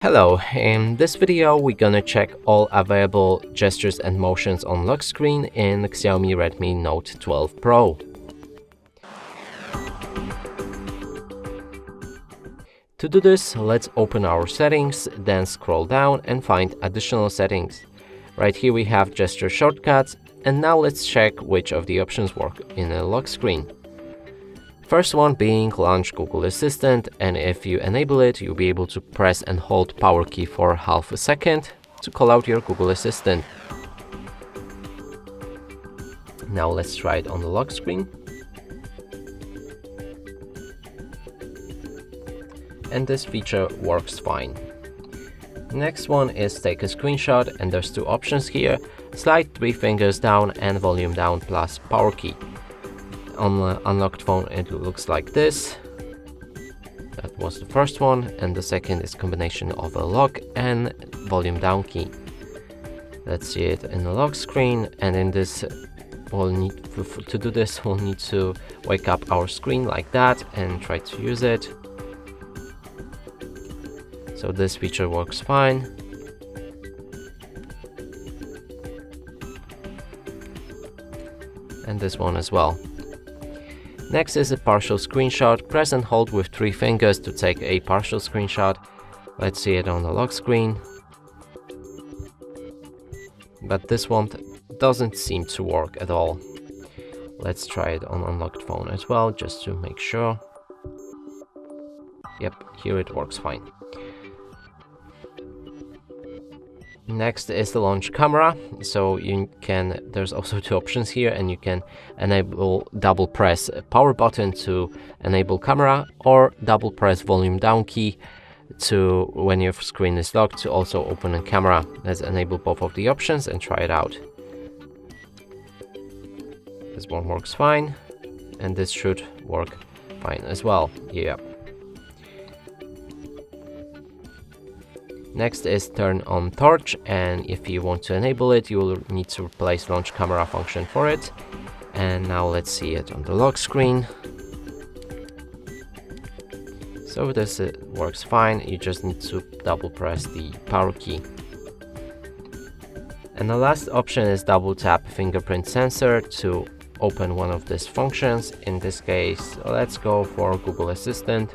Hello, in this video we're gonna check all available gestures and motions on lock screen in Xiaomi Redmi Note 12 Pro. To do this, let's open our settings, then scroll down and find additional settings. Right here we have gesture shortcuts, and now let's check which of the options work in a lock screen. First one being launch Google Assistant, and if you enable it, you'll be able to press and hold power key for half a second to call out your Google Assistant. Now let's try it on the lock screen. And this feature works fine. Next one is take a screenshot, and there's two options here: slide 3 fingers down and volume down plus power key. On the unlocked phone it looks like this. That was the first one, and the second is combination of a lock and volume down key. Let's see it in the lock screen, and in this to do this we'll need to wake up our screen like that and try to use it. So this feature works fine. And this one as well. Next is a partial screenshot. Press and hold with 3 fingers to take a partial screenshot. Let's see it on the lock screen. But this one doesn't seem to work at all. Let's try it on unlocked phone as well, just to make sure. Yep, here it works fine. Next is the launch camera. So there's also 2 options here, and you can enable double press power button to enable camera, or double press volume down key to when your screen is locked to also open a camera. Let's enable both of the options and try it out. This one works fine, and this should work fine as well. Yeah. Next is turn on torch, and if you want to enable it, you will need to replace launch camera function for it. And now let's see it on the lock screen. So this works fine, you just need to double press the power key. And the last option is double tap fingerprint sensor to open one of these functions. In this case, let's go for Google Assistant.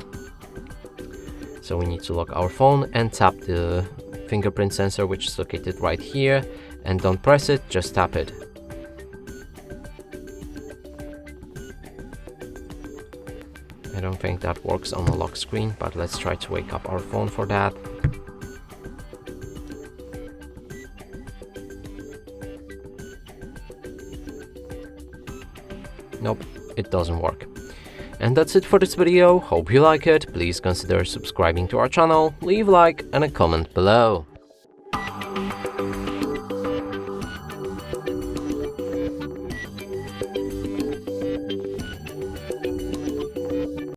So we need to lock our phone and tap the fingerprint sensor, which is located right here, and don't press it, just tap it. I don't think that works on the lock screen, but let's try to wake up our phone for that. Nope, it doesn't work. And that's it for this video. Hope you like it. Please consider subscribing to our channel, leave a like and a comment below.